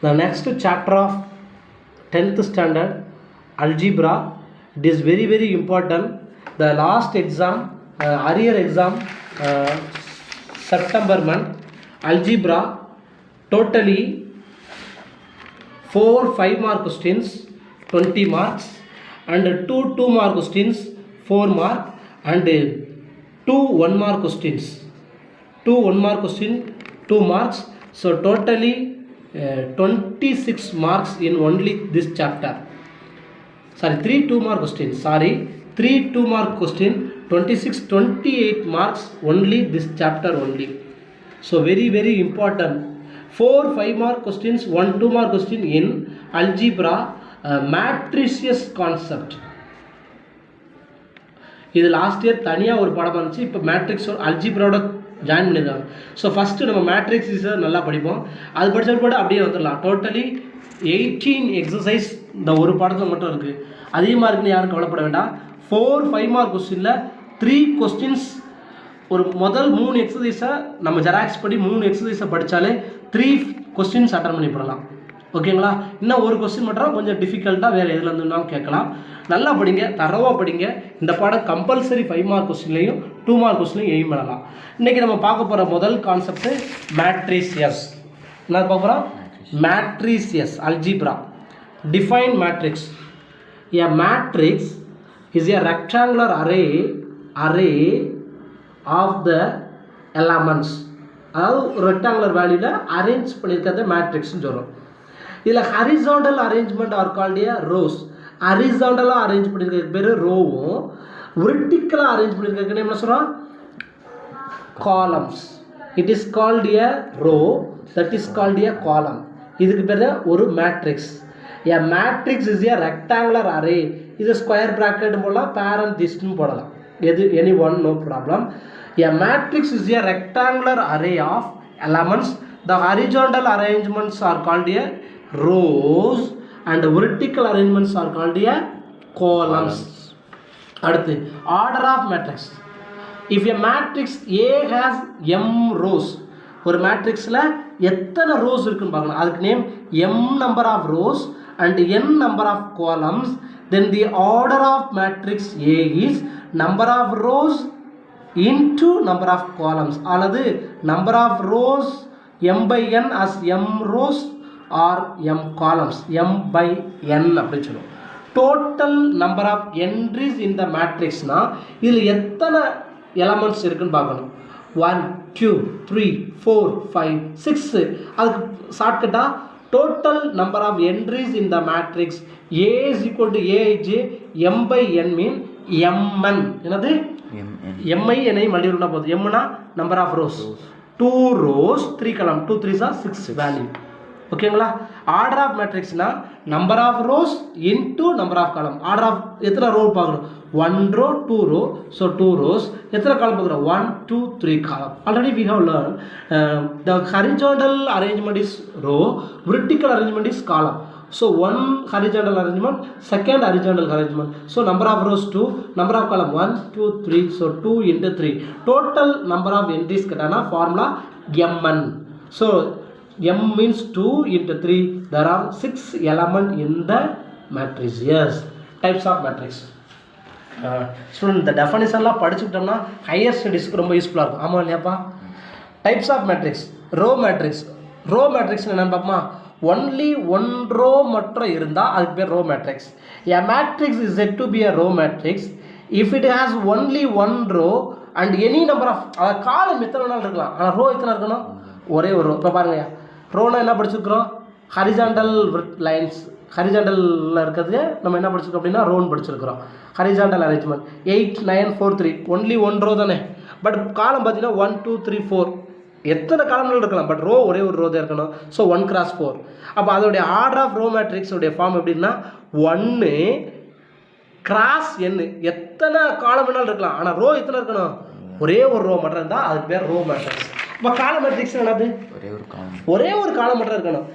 The next chapter of 10th standard algebra, it is very very important. The last exam, arrear exam, September month, algebra totally 4 5-mark questions 20 marks and 2 2-mark questions 4 mark and 2 1-mark questions 2 1-mark question 2 marks. So totally 26 marks in only this chapter. Sorry, 3 2-mark questions. Sorry, 3 2-mark question, 26 28 marks only this chapter only. So very very important. 4 5-mark questions, 1 2-mark question in algebra, matricious concept. இது last year தனியாக ஒரு பாடமாக இருந்துச்சு. இப்போ matrix அல்ஜிப்ராவோட join பண்ணியிருக்காங்க. So first நம்ம மேட்ரிக்ஸை நல்லா படிப்போம். அது படித்தது கூட அப்படியே வந்துடலாம். டோட்டலி 18 எக்ஸசைஸ் இந்த ஒரு பாடத்தில் மட்டும் இருக்குது. அதிகமாக இருக்குன்னு யாரும் கவலைப்பட வேண்டாம். 4 5-mark கொஸ்டினில் 3 கொஸ்டின்ஸ், ஒரு முதல் 3 எக்ஸசைஸை நம்ம ஜெராக்ஸ் படி 3 எக்ஸசைஸை படித்தாலே 3 கொஸ்டின்ஸ் அட்டன் பண்ணி போடலாம். ஓகேங்களா? இன்னும் ஒரு கொஸ்டின் மட்டும் கொஞ்சம் டிஃபிகல்ட்டாக வேறு எதில் இருந்துனாலும் கேட்கலாம். நல்லா படிங்க, தரவாக படிங்க. இந்த பாடம் கம்பல்சரி 5-mark கொஸ்டின்லையும் 2-mark கொஸ்டின்லையும் எய்ம் பண்ணலாம். இன்றைக்கி நம்ம பார்க்க போகிற முதல் கான்செப்ட் மேட்ரிசியஸ். என்ன பார்க்க போகிறோம்? Matrices algebra. Define matrix. A matrix is a rectangular array of the elements. அதாவது ஒரு ரெக்டாங்குலர் வேல்யூவில் அரேஞ்ச் பண்ணியிருக்கிறது மேட்ரிக்ஸ்னு சொல்கிறோம். இதில் horizontal arrangement are called a rows. ஹரிசாண்டலாக அரேஞ்ச் பண்ணியிருக்க பேர் ரோவும், வெர்டிக்கலாக அரேஞ்ச் பண்ணியிருக்க என்ன சொல்கிறோம்? Columns. It is called a row, that is called a column. இதுக்கு பேர் ஒரு matrix. A matrix is a rectangular array. இது ஸ்கொயர் ப்ராக்கெட் போடலாம், பேரன்திஸ்ட்னு போடலாம், எது any one, no problem. A matrix is a rectangular array of elements. The horizontal arrangements are called a rows and vertical arrangements are called a columns. அடுத்து order of matrix. If a matrix A has m rows, ஒரு மேட்ரிக்ஸில் எத்தனை rose இருக்குன்னு பார்க்கணும். அதுக்கு name m number of rows and n number of columns. Then the order of matrix A is number of rows into number of columns, அல்லது number of rows m by n as m rows or m columns, m by n அப்படின்னு சொல்லுவோம். Total number of entries இந்த மேட்ரிக்ஸ்னா இதில் எத்தனை elements இருக்குன்னு பார்க்கணும். 1 2 3 4 5 6. அதுக்கு ஷார்ட்கட்டாக total number of entries in the matrix A is equal to Aij m by n mean mn. என்னது? mi n ஐ multiply பண்ணா போதும். m னா number of rows, 2 rows 3 column, 2 3s are 6 value. ஓகேங்களா? ஆர்டர் ஆஃப் மேட்ரிக்ஸ்னா number of rows into number of column. Order of எத்தனை row பார்க்கணும்? 1 row 2 row, so 2 rows. எத்தனை காலம் பார்க்குறோம்? 1 2 3 column. Already we have learn the horizontal arrangement is row, vertical arrangement is column. So 1 horizontal arrangement, second horizontal arrangement. So number of rows 2, number of column 1 2 3, so 2 into 3. Total number of entries கேட்டானா formula mn. So m means 2 into 3. There are 6 elements in the matrix. Yes, types of matrix. Student, இந்த டெஃபனிஷன்லாம் படிச்சுக்கிட்டோம்னா higher ஸ்டடீஸ்க்கு ரொம்ப யூஸ்ஃபுல்லாக இருக்கும். ஆமாம் இல்லையாப்பா? Types of matrix. Row matrix. Row matrix என்னென்னு பார்ப்போமா? Only one row மட்டும் இருந்தால் அதுக்கு பேர் row matrix. A matrix is said to be a row matrix if it has only one row and any number of, காலம் எத்தனை வேணாலும் இருக்கலாம், ஆனால் ரோ எத்தனை இருக்கணும்? ஒரே ஒரு ரோ. இப்போ பாருங்க, ரோனா என்ன படிச்சிருக்கிறோம்? Horizontal lines. ஹரிசாண்டலில் இருக்கிறது நம்ம என்ன படிச்சிருக்கோம் அப்படின்னா ரோன் படிச்சிருக்கிறோம். Horizontal arrangement 8 9 4 3, only one row தானே. பட் காலம் பார்த்தீங்கன்னா 1 2 3 4, எத்தனை காலங்கள் இருக்கலாம், பட் ரோ ஒரே ஒரு ரோ தான் இருக்கணும். So 1x4. அப்போ அதோடைய ஆர்டர் ஆஃப் ரோ மேட்ரிக்ஸோடைய ஃபார்ம் எப்படின்னா 1 x n. எத்தனை காலம் வேணாலும் இருக்கலாம், ஆனால் ரோ எத்தனை இருக்கணும்? ஒரே ஒரு ரோ மட்டும் இருந்தால் அதுக்கு பேர் ரோ மேட்ரிக்ஸ். இப்போ காலம் மேட்ரிக்ஸ் என்னது? ஒரே ஒரு காலம் மட்டும் இருக்கணும்.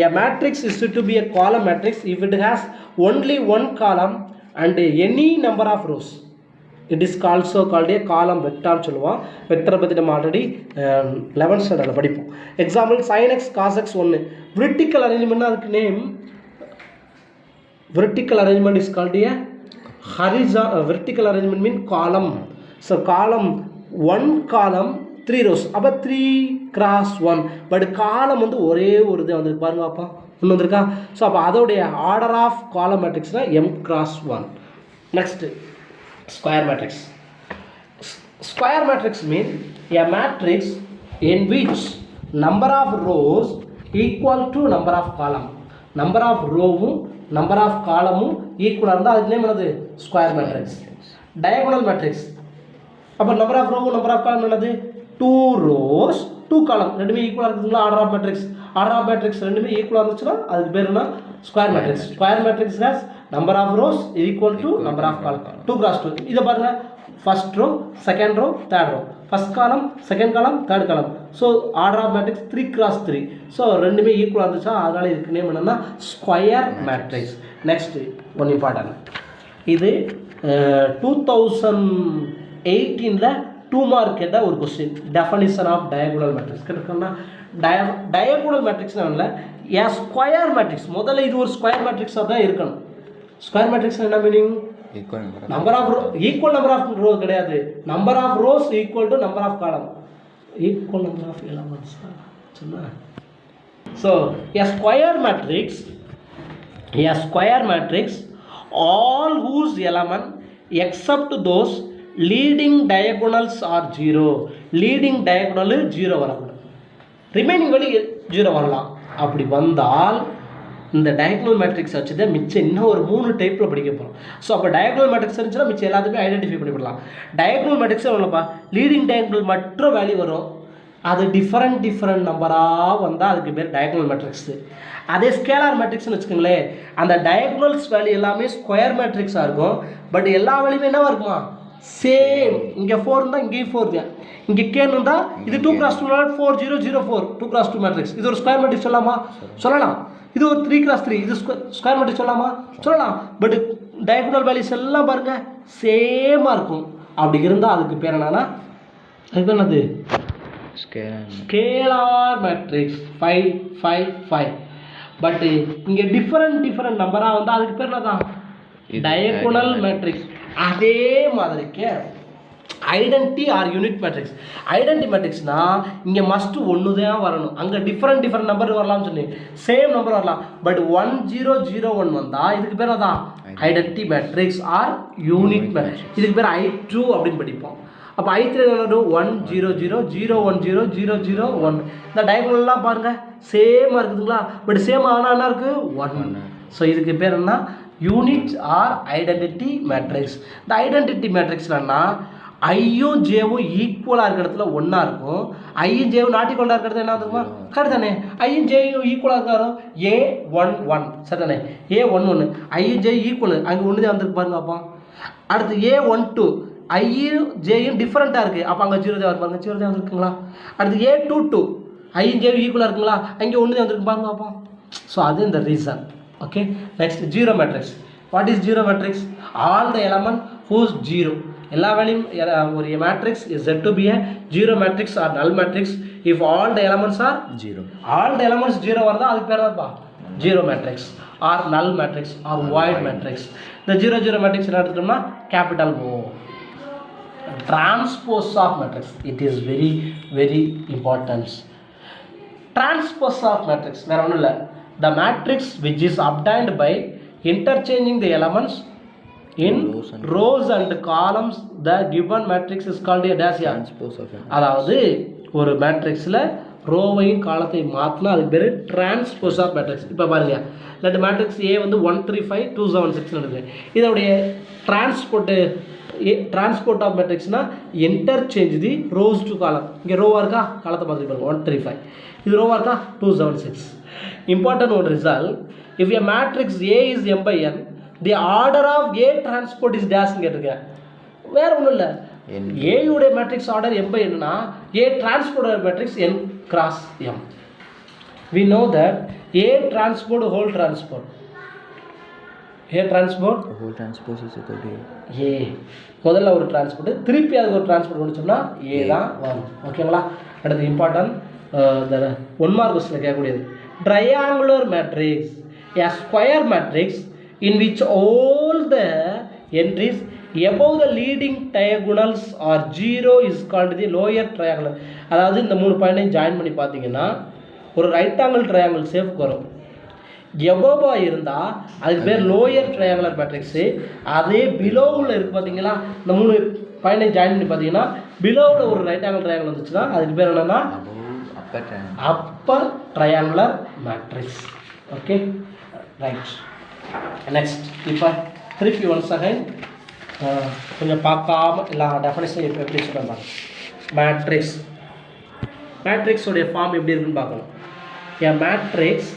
A matrix is to be a column matrix if it has only one column and any number of rows. It is also called a காலம் வெக்டார்னு சொல்லுவோம். வெக்டரை பற்றி நம்ம ஆல்ரெடி 11th ஸ்டாண்டர்டில் படிப்போம். Example sin x cos x 1. Vertical arrangement அதுக்கு name. vertical arrangement is called a horizontal. Vertical arrangement means column. So column 1 column 3 rows. அப்போ 3 cross 1. But காலம் வந்து ஒரே ஒரு இது வந்துருக்கு பாருங்க. அப்போ ஒன்று வந்திருக்கா. ஸோ அப்போ அதோடைய ஆர்டர் ஆஃப் காலம் மேட்ரிக்ஸ்னால் m cross 1. Next square matrix. Square matrix mean a matrix in which number of rows equal to number of column. Number of ரோவும் நம்பர் ஆஃப் காலமும் ஈக்குவலாக இருந்தால் அதுக்கு நேம் என்னது? Square matrix. Diagonal matrix. அப்போ number of ரோவும் number of column என்னது? 2 rows 2 column ரெண்டுமே ஈக்குவலாக இருக்குதுங்களா? Order of matrix. Order of matrix ரெண்டுமே ஈக்குவலாக இருந்துச்சுன்னா அதுக்கு பேர் என்ன? Square matrix. Square matrix has number of rows equal to number of column. 2 cross 2. இதை பாருங்க, first row, second row, third row. First column, second column, third column. So order of matrix 3 cross 3. So ரெண்டுமே ஈக்குவலாக இருந்துச்சா அதனால் இதுக்கு name என்னென்னா square matrix. Next one important, இது 2018 2 mark கேட்ட ஒரு question. Definition of diagonal matrix கேட்டிருக்கோம்னா, டயகோனல் மேட்ரிக்ஸ் இல்லை, ஏன் ஸ்கொயர் மேட்ரிக்ஸ். முதல்ல இது ஒரு ஸ்கொயர் மேட்ரிக்ஸாக தான் இருக்கணும். ஸ்கொயர் மேட்ரிக்ஸ் என்ன meaning? Number of equal number of row கிடையாது. Number of rows equal to number of column. Equal number of elements சொன்னா. So a square matrix all whose element except those leading diagonals are 0. leading diagonal 0 வரக்கூடாது, remaining வழி 0 வரலாம். அப்படி வந்தால் இந்த diagonal matrix வச்சு தான் மிச்சம் இன்னும் ஒரு 3 டைப்பில் படிக்க போகிறோம். ஸோ அப்போ டயகோனல் மேட்ரிக்ஸ் இருந்துச்சுன்னா மிச்சம் எல்லாத்தையுமே ஐடென்டிஃபை பண்ணிவிடலாம். டயகோனல் மேட்ரிக்ஸே வரலப்பா, லீடிங் டயகோனல் மட்டும் வேல்யூ வரும். அது டிஃப்ரெண்ட் நம்பராக வந்தால் அதுக்கு பேர் டயகோனல் மேட்ரிக்ஸு. அதே ஸ்கேலார் மேட்ரிக்ஸ்னு வச்சுக்கோங்களேன், அந்த டயகோனல்ஸ் வேல்யூ எல்லாமே ஸ்கொயர் மேட்ரிக்ஸாக இருக்கும். பட் எல்லா வேல்யூமே என்னவா இருக்குமா? சேம். இங்கே 4 இருந்தால் இங்கேயும் 4 தான், இங்கே கேன்னு இருந்தால் இது 2 cross 2 4 0 0 4 2 cross 2 மேட்ரிக்ஸ். இது ஒரு ஸ்கொயர் மேட்ரிக்ஸ் சொல்லலாமா? சொல்லலாம். இது ஒரு 3 cross 3 இது ஸ்கொயர் மேட்ரிக்ஸ் சொல்லலாமா? சொல்லலாம். பட் டயகோனல் வேல்யூஸ் எல்லாம் பாருங்கள் சேமாக இருக்கும். அப்படி இருந்தால் அதுக்கு பேர் என்னன்னா, அதுக்கு என்னது? Scalar matrix 5 5 5. பட் இங்கே டிஃப்ரெண்ட் நம்பராக வந்தால் அதுக்கு பேர் என்னதான்? Diagonal matrix. அதே மாதிரிக்கு identity or unit matrix. Identity மேட்ரிக்ஸ்னா இங்கே மஸ்ட் ஒன்று தான் வரணும். அங்கே டிஃப்ரெண்ட் நம்பர் வரலாம்னு சொன்னேன், சேம் நம்பர் வரலாம். பட் 1 0 0 1 வந்தால் இதுக்கு பேர் அதான் identity matrix or unit matrix. இதுக்கு பேர் I2 அப்படின்னு படிப்போம். அப்போ I3 என்ன? 1 0 0 0 1 0 0 0 1. இந்த டயகோனல்லாம் பாருங்கள் சேமாக இருக்குதுங்களா? பட் சேம் ஆனால் என்ன இருக்குது? 1. ஸோ இதுக்கு பேர் என்ன? Unit or identity matrix. இந்த ஐடென்டிட்டி மேட்ரிக்ஸ்னா ஐயும் ஜேவும் ஈக்குவலாக இருக்கிற இடத்துல ஒன்றா இருக்கும், ஐயும் ஜேவும் நாட் ஈக்குவலாக இருக்கிற இடத்துல என்ன இருக்குமா? கரெக்ட் தானே? ஐயும் ஜேயும் ஈக்குவலாக இருக்காரோ A1 1 சரி தானே? A1 1 ஐயும் ஜே ஈக்குவல், அங்கே ஒன்று தான் வந்துருக்கு பாருங்க. அப்போ அடுத்து A1 2 ஐயும் ஜேயும் டிஃப்ரெண்ட்டாக இருக்குது, அப்போ அங்கே 0 தான் இருப்பாங்க, 0 தான் வந்துருக்குங்களா? அடுத்து A2 2 ஐயும் ஜேயும் ஈக்குவலாக இருக்குங்களா? அங்கே ஒன்று தான் வந்துருக்கு பாருங்க. அப்போ ஸோ அது இந்த reason. Okay, next zero matrix. What is zero matrix? All the element whose 0. எல்லா வேலையும் ஒரு matrix is set to be a zero matrix or null matrix if all the elements are 0. All the elements 0 வரதா அதுக்கு பேர் தான்ப்பா zero matrix or null matrix or void matrix. இந்த 0 0 matrix என்ன எடுத்துட்டோம்னா capital O. Transpose of matrix, it is very very importance. Transpose of matrix வேற ஒன்றும் இல்லை, the matrix which is obtained by interchanging the elements in rows and columns, the given matrix is called a dash. அதாவது ஒரு மேட்ரிக்ஸில் ரோவையும் காலத்தையும் மாற்றினா அதுக்கு பேர் டிரான்ஸ்போஸ் ஆஃப் மேட்ரிக்ஸ். இப்போ பாருங்க, இல்லாட்டி மேட்ரிக்ஸ் A வந்து 1 3 5 2 7 6 இருக்குது. இதோடைய டிரான்ஸ்போர்ட் ஆஃப் மேட்ரிக்ஸ்னால் interchange the rows to column. இங்கே ரோவாக இருக்கா? காலத்தை பார்த்துட்டு பாருங்க 1 3 5. இது ரோவாக இருக்கா? 2 7 6. Important one result, if a matrix A is m by n, the order of A transport is dash கேட்டிருக்கேன். வேறு ஒன்றும் இல்லை, A உடைய matrix order m by n னா A transport matrix n cross m. We know that A transport whole transport A transport whole transpose is equal to A. முதல்ல ஒரு transport திருப்பி அதுக்கு ஒரு டிரான்ஸ்போர்ட் வந்துச்சோம்னா A தான் வரும். ஓகேங்களா? அடுத்து இம்பார்ட்டன்ட் இந்த 1 மார்க் கொஸ்டின் கேட்கக்கூடியது. Triangular matrix a square matrix in which all the entries above the leading diagonals are 0 is called the lower triangular. அதாவது இந்த 3 பாயிண்டையும் ஜாயின் பண்ணி பார்த்தீங்கன்னா ஒரு ரைட் ஆங்கிள் ட்ரையாங்கிள் ஷேப்க்கு வரும். எபோவா இருந்தால் அதுக்கு பேர் லோயர் ட்ரையாங்குலர் மேட்ரிக்ஸு. அதே பிலோவில் இருக்குது பார்த்தீங்களா, இந்த 3 பாயிண்டை ஜாயின் பண்ணி பார்த்தீங்கன்னா பிலோவில் ஒரு ரைட் ஆங்கிள் ட்ரையாங்கிள் வந்துச்சுன்னா அதுக்கு பேர் என்னென்னா upper triangular matrix. Okay right. Next இப்போ திருப்பி ஒன்ஸ் அகைன் கொஞ்சம் பார்க்காம எல்லா டெஃபினேஷன் இப்போ எப்படி சொல்கிறாங்க. மேட்ரிக்ஸோடைய ஃபார்ம் எப்படி இருக்குன்னு பார்க்கணும். A matrix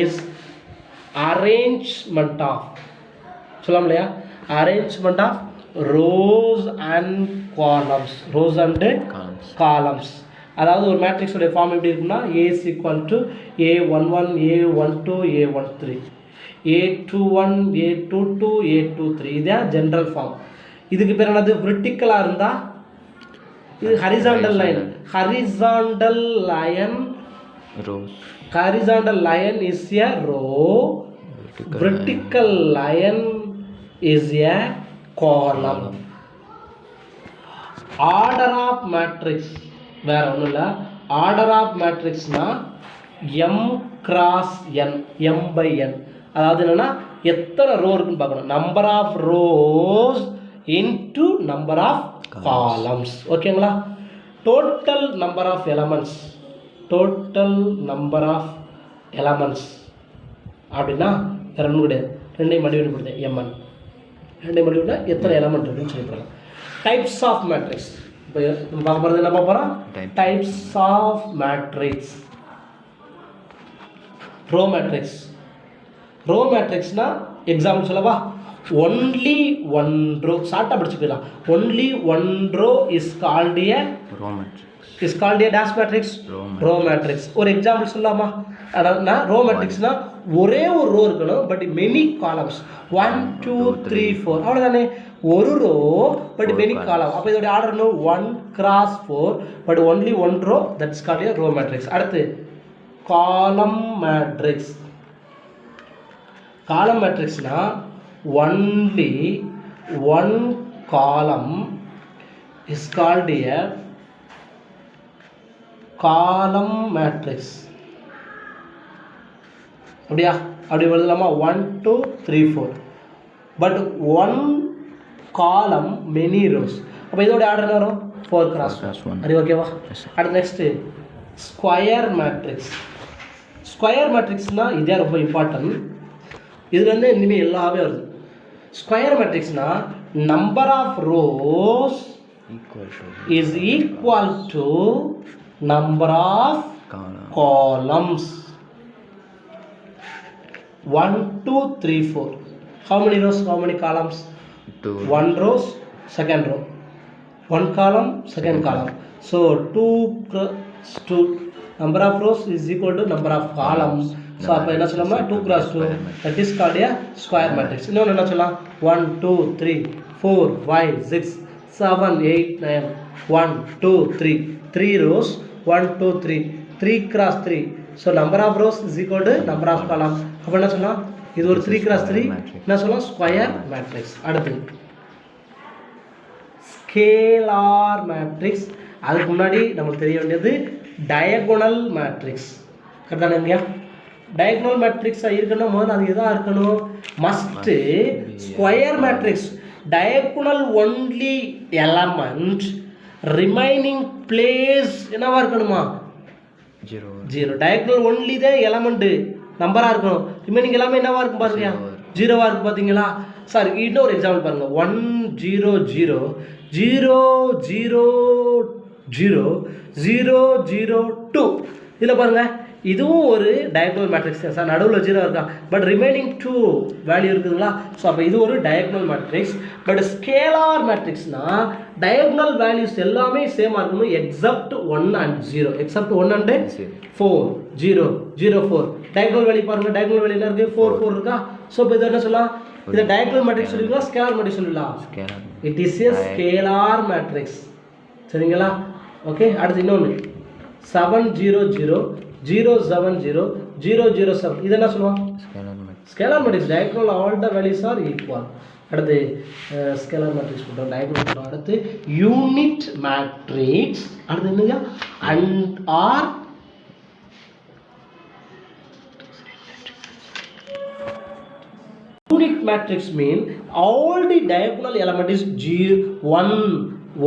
is arrangement of சொல்லலாம் இல்லையா, arrangement of rows and columns. அதாவது ஒரு மேட்ரிக்ஸோடைய ஃபார்ம் எப்படி இருக்குன்னா A is equal to A11 A12 A13 A21 A22 A23. இதுதான் ஜென்ரல் ஃபார்ம். இதுக்கு பேர் என்னது, வெர்டிக்கலாக இருந்தால் இது horizontal line rows. Horizontal line is a row, vertical line is a column. Order of matrix வேற ஒன்றும் இல்லை. ஆர்டர் ஆஃப் மேட்ரிக்ஸ்னா m cross n, m by n. அதாவது என்னன்னா எத்தனை ரோ இருக்குன்னு பார்க்கணும். Number of rows into number of columns. ஓகேங்களா? டோட்டல் நம்பர் ஆஃப் எலமெண்ட்ஸ் அப்படின்னா வேறு ஒன்றும் கிடையாது. ரெண்டையும் மடிவெளி கொடுத்தேன் mn. ரெண்டையும் மடிவெளினா எத்தனை எலமெண்ட் இருக்குன்னு சொல்லிக்கலாம். டைப்ஸ் ஆஃப் மேட்ரிக்ஸ் இப்போ பார்க்க போகிறது என்ன பார்க்க போகிறோம். Types of matrix. ரோ மேட்ரிக்ஸ்னா எக்ஸாம்பிள் சொல்லவா. ஒன்லி ஒன் ரோ ஷார்ட்டாக படிச்சு போயிடலாம். Only one row is called a dash matrix, row matrix. ஒரு எக்ஸாம்பிள் சொல்லலாமா? அதாவது ரோ மேட்ரிக்ஸ்னா ஒரே ஒரு ரோ இருக்கணும், பட் மெனி காலம்ஸ் 1 2 3 4 அவ்வளோதானே. ஒரு ரோ பட் மெனி காலம். அப்போ இதோட ஆர்டர் 1 cross 4 but only one row, that's called a row matrix. அடுத்து காலம் மேட்ரிக்ஸ்னா only one column is called a column matrix. அப்படியா? அப்படி எழுதலாமா? 1 2 3 4 but one column many rows. அப்போ இதோட ஆர்டர் என்ன வரும்? 4 cross 1. அது ஓகேவா? அடுத்து நெக்ஸ்ட்டு ஸ்கொயர் மேட்ரிக்ஸ்னால் இதே ரொம்ப இம்பார்ட்டன்ட். இது இனிமேல் எல்லாமே வருது. ஸ்கொயர் மேட்ரிக்ஸ்னா number of rows is equal to number of columns. 1 2 3 4. How many rows, how many columns? 1 rows, second row. 1 column, second column. So 2 number of rows is equal to number of columns. So அப்போ என்ன சொல்லலாம்னா 2 cross 2, that is called a square matrix. இன்னொன்று என்ன சொல்லலாம்? 1 2 3 4 5 6 7 8 9 1 2 3 rows 1 2 3 cross 3. So number of rows is equal to number of columns. அப்போ என்ன சொல்லலாம்? இது ஒரு 3 cross 3 என்ன சொல்லலாம்? Square matrix. அடுத்து ஸ்கேலார் மேட்ரிக்ஸ். அதுக்கு முன்னாடி நமக்கு தெரிய வேண்டியது டயகோனல் மேட்ரிக்ஸ். கரெக்டான இல்லையா? டயகோனல் மேட்ரிக்ஸாக இருக்கணும் முதல்ல அது எதாக இருக்கணும்? Must square matrix. Diagonal only element remaining place என்னவா இருக்கணுமா? 0. டயகோனல் ஒன்லி தான் எலமெண்ட்டு நம்பராக இருக்கணும். ரிமைனிங் எல்லாமே என்னவா இருக்கும் பாருங்க, 0வா இருக்கும். பார்த்தீங்களா? சார் இன்னொரு எக்ஸாம்பிள் பாருங்கள். 1 0 0 0 0 0 0 0 2. இதில் பாருங்கள் இதுவும் ஒரு டயக்னல் மேட்ரிக்ஸ் சார், நடுவில் 0 இருக்கா, பட் ரிமைனிங் 2 வேல்யூ இருக்குதுங்களா. ஸோ அப்போ இது ஒரு டயக்னல் மேட்ரிக்ஸ். பட் ஸ்கேலார் மேட்ரிக்ஸ்னா டயக்னல் வேல்யூஸ் எல்லாமே சேமாக இருக்கணும் except 1 and 0. Except 1 and 4, 0, 0, 4. Diagonal value பாருங்க, டயக்னல் வேல்யூ என்ன இருக்கு, 4, 4 இருக்கா. ஸோ இப்போ இது என்ன சொல்லலாம், இது டயக்னல் மேட்ரிக்ஸ் சொல்லிக்கலாம், ஸ்கேலார் மேட்ரிக்ஸ் சொல்லலாம். It is a scalar matrix. சரிங்களா. ஓகே, அடுத்து இன்னொன்று 7, 0, 0, 0, 7, 0, 0, 0, 7. இது என்ன சொல்லுவோம், scalar matrix. Diagonal all the values are equal. அடுத்து ஸ்கேலார் மேட்ரிக்ஸ் போட்டோம், டயக்னல் போட்டோம். அடுத்து யூனிட் மேட்ரிக்ஸ். அடுத்து என்னங்க, and or unit matrix mean all the diagonal element is 1,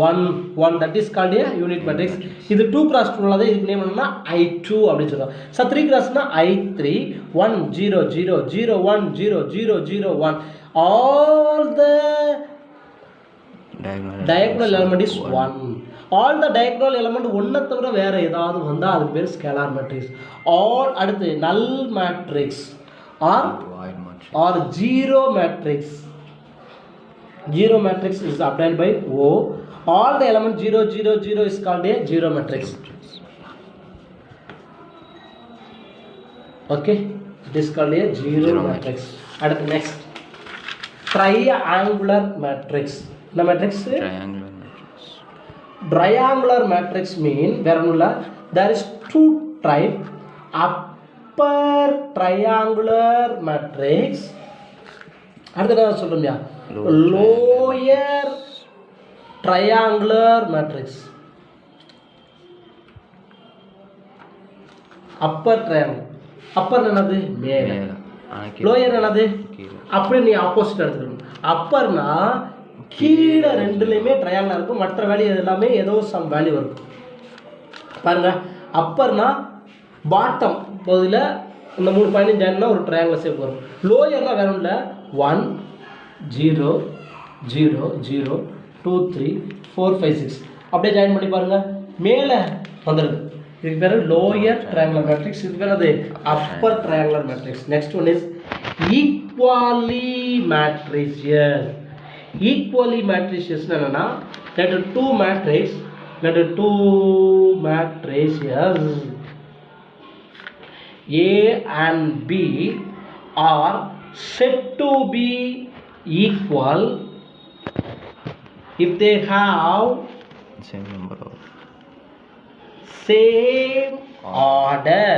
1, 1. That is called a unit matrix. இது 2 cross 2 உள்ளது, இதுக்கு நேம் என்னன்னா I2 அப்படின்னு சொல்றோம். So 3 crossனா I3, 1, 0, 0, 0, 1, 0, 0, 0, 1. All the diagonal element is 1. All the diagonal element ஒன்றை தவிர வேற ஏதாவது வந்தால் அதுக்கு பேர் ஸ்கேலார் மேட்ரிக்ஸ். ஆல் அடுத்து null matrix or zero matrix. Zero matrix is obtained by O. All the element 0, 0, 0 is called a zero matrix. Okay, it is called a zero matrix. And next, triangular matrix. The matrix triangular matrix mean there is two type. Upper triangular matrix. அடுத்து என்ன சொல்றோம்யா, lower triangular matrix. upper triangle, upper என்னது மேலே, lower என்னது அப்படி நீ opposite எடுத்துக்கணும். அப்பர்னா கீழே ரெண்டுலையுமே triangle இருக்கும், மற்ற வேல்யூ எல்லாமே ஏதோ சம் வேல்யூ இருக்கும். பாருங்க, அப்பர்னா பாட்டம் பகுதியில் இந்த 3 பாயிண்ட் ஜாயின்னா ஒரு ட்ரையாங்கிள் ஷேப் வரும். லோயர்லாம் வேற இல்லை, 1, 0, 0, 0, 2, 3, 4, 5, 6 அப்படியே ஜாயின் பண்ணி பாருங்கள், மேலே வந்துடுது. இதுக்கு பேர் லோயர் ட்ரையாங்குலர் மேட்ரிக்ஸ். இது பேர் அது upper triangular matrix. Next one is equally matrices. Equally matrices என்னன்னா, let two matrices A and B are said to be equal if they have same number of same order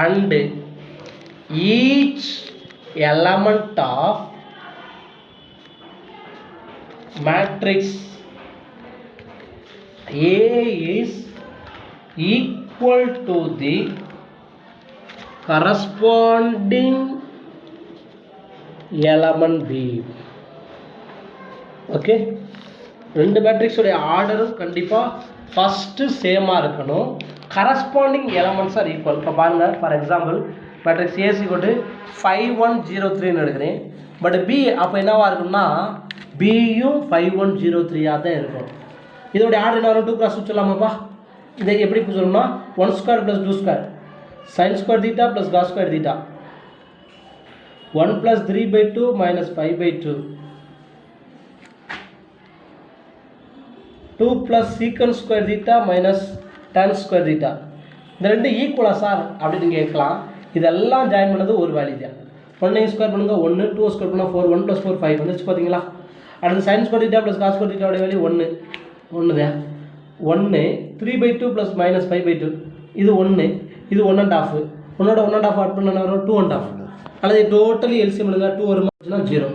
and each element of matrix A is equal to the corresponding element B. Okay, ரெண்டு மேட்ரிக்ஸோடைய ஆர்டரும் கண்டிப்பாக first சேமாக இருக்கணும், corresponding elements R equal. இப்போ பாருங்கள், for example matrix AC கொண்டு 5, 1, 0, 3ன்னு எடுக்கிறேன். But B அப்போ என்னவா இருக்குன்னா, பியும் 5, 1, 0, 3 தான் இருக்கும். இதோடைய ஆர்டர் என்ன வரும், 2 cross 2 சொல்லலாமாப்பா. இதை எப்படி சொல்லணும்னா 1 square plus 2 square sin square theta plus cos square theta, 1 plus 3/2 minus 5/2, 2 plus secant square theta minus tan square theta. இந்த ரெண்டு ஈக்குவலா சார் அப்படின்னு நீங்கள் கேட்கலாம். இதெல்லாம் ஜாயின் பண்ணது ஒரு வேல்யூ தான். 1 ஸ்கொயர் பண்ணுங்க 1, 2 ஸ்கொயர் பண்ணால் 4, 1 + 4 5 வந்துச்சு பார்த்தீங்களா. அடுத்து sin square theta plus cos square theta உடைய வேல்யூ 1 தான். 1 3/2 plus minus 5/2, இது 1, இது 1.5, 1.5 ஆட் பண்ண வரும் 2.5. அல்லது டோட்டலி எல்சிஎம் எடுங்க, 2 வருமாச்சுன்னா 0.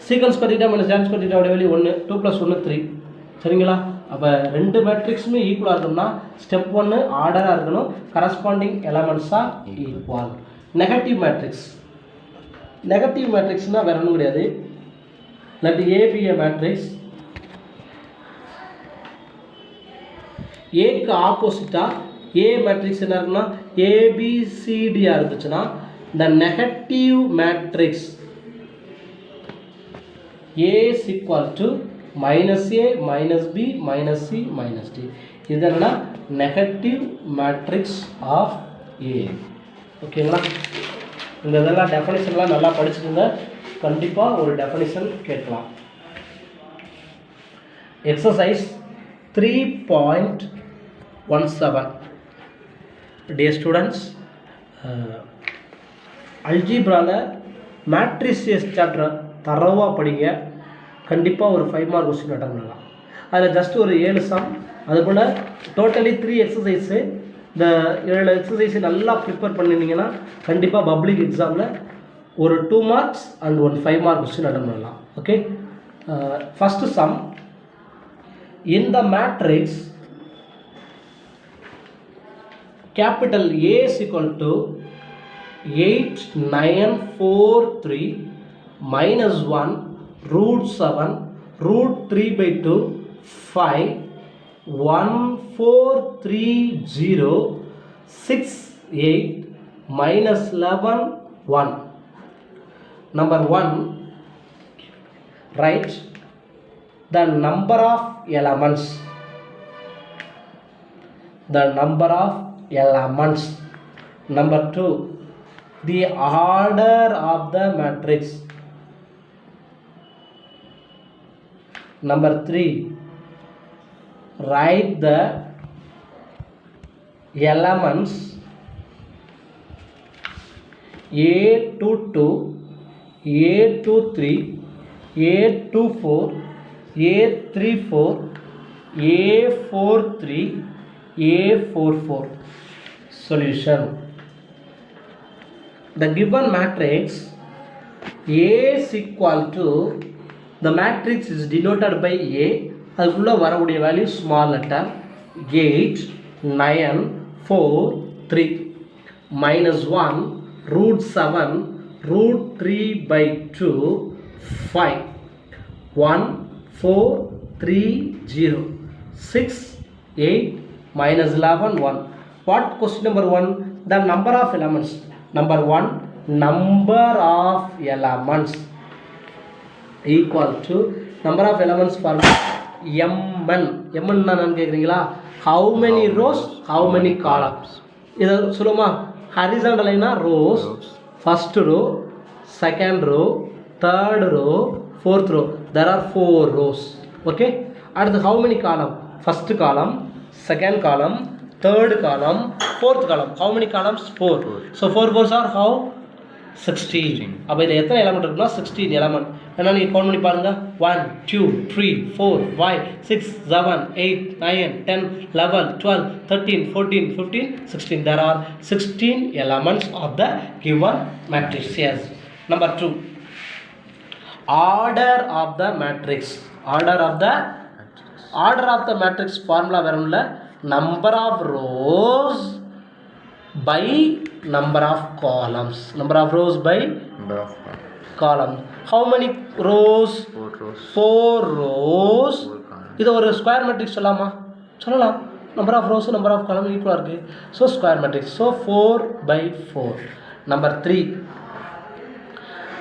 Secants square theta minus tan square தீட்டாவோட வேல்யூ 1, 2 + 1 3. சரிங்களா. அப்போ ரெண்டு மேட்ரிக்ஸுமே ஈக்குவலாக இருக்கணும்னா ஸ்டெப் 1 ஆர்டராக இருக்கணும், கரஸ்பாண்டிங் எலமெண்ட்ஸாக ஈக்குவல். Negative matrix. நெகட்டிவ் மேட்ரிக்ஸ்னால் வேற ஒன்றும் கிடையாது. let A be a matrix, ஏக்கு ஆப்போசிட்டாக ஏ மேட்ரிக்ஸ் என்ன இருக்குன்னா ஏபிசிடியாக இருந்துச்சுன்னா the negative matrix A is equal to minus A, minus B, minus C, minus D. இது என்னன்னா நெகட்டிவ் மேட்ரிக்ஸ் ஆஃப் ஏ. ஓகேங்களா? இந்த இதெல்லாம் டெஃபனிஷன்லாம் நல்லா படிச்சுக்கோங்க. கண்டிப்பாக ஒரு டெஃபனிஷன் கேட்கலாம். எக்ஸசைஸ் 3.17. Dear students, அல்ஜிப்ராவில் மேட்ரிசஸ் சாப்டர் தரவாக படிங்க. கண்டிப்பாக ஒரு 5 மார்க் கொஸ்டின் அட்டன் பண்ணலாம். அதில் ஜஸ்ட் ஒரு 7 சம், அதுபோல் டோட்டலி 3 எக்ஸசைஸு. இந்த 7 எக்ஸசைஸை நல்லா ப்ரிப்பேர் பண்ணினீங்கன்னா கண்டிப்பாக பப்ளிக் எக்ஸாமில் ஒரு 2 marks and 1 5 mark question attend பண்ணலாம். Okay, first sum. In the matrix capital A is equal to 8, 9, 4, 3 minus 1 root 7 root 3 by 2 5 1 4 3 0 6 8 minus 11 1. Number 1, write the number of elements. The number of elements. Number 2, the order of the matrix. Number 3, write the elements A22, A23, A24, A34, A43, A44. Solution. The given matrix A is equal to, the matrix is denoted by A. அதுக்குள்ள வரக்கூடிய value small letter 8, 9, 4, 3 minus 1 root 7 root 3 by 2 5 1 4 3 0 6 8 minus 11 1. What question number 1? The number of elements. Number 1, number of elements equal to number of elements for mn. mn நான் கேக்குறீங்களா? How many rows, how many columns? இத சொல்லுமா? Horizontal லைனா rows, first row, second row, third row, fourth row. There are 4 rows. Okay, அடுத்து how many column? First column, second column, third column, fourth column. How many columns? 4. So 4 fours are how? 16. அப்ப இதுல எத்தனை element இருக்குன்னா 16 element. என்ன நீங்க count பண்ணி பாருங்க. 1 2 3 4 5 6 7 8 9 10 11 12 13 14 15 16. There are 16 elements of the given matrix. Yes. Number 2, order of the matrix. Order of the matrix formula வேற இல்ல, number of rows by number of columns. Number of rows by number of columns. How many rows? 4 rows. 4 rows. 4 columns. இது ஒரு square matrix சொல்லலாமா? சொல்லலாம். number of rows number of columns ஈக்குவலா இருக்கு. so square matrix. so 4 by 4. Number 3,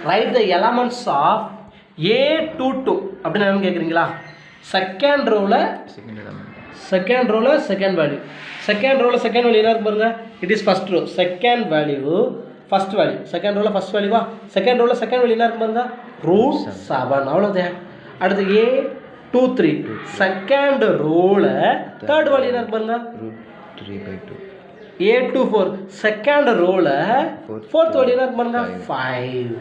write the elements of A22. அப்படினா என்ன கேக்குறீங்களா? Second ரோல second element. செகண்ட் ரோல செகண்ட் வேல்யூ. செகண்ட் ரோல செகண்ட் வேல்யூ என்ன இருக்கு பாருங்க. It is first row. Second value first value. Second ரோல ஃபர்ஸ்ட் வேல்யூவா? செகண்ட் ரோல செகண்ட் வேல்யூ என்ன இருக்கு பாருங்க. ரூட் 7. அவ்வளவுதான். அடுத்து A23 செகண்ட் ரோல தேர்ட் வேல்யூ என்ன இருக்கு பாருங்க. root 3 by 2. A24 செகண்ட் ரோல ஃபோர்த் வேல்யூ என்ன இருக்கு பாருங்க. 5.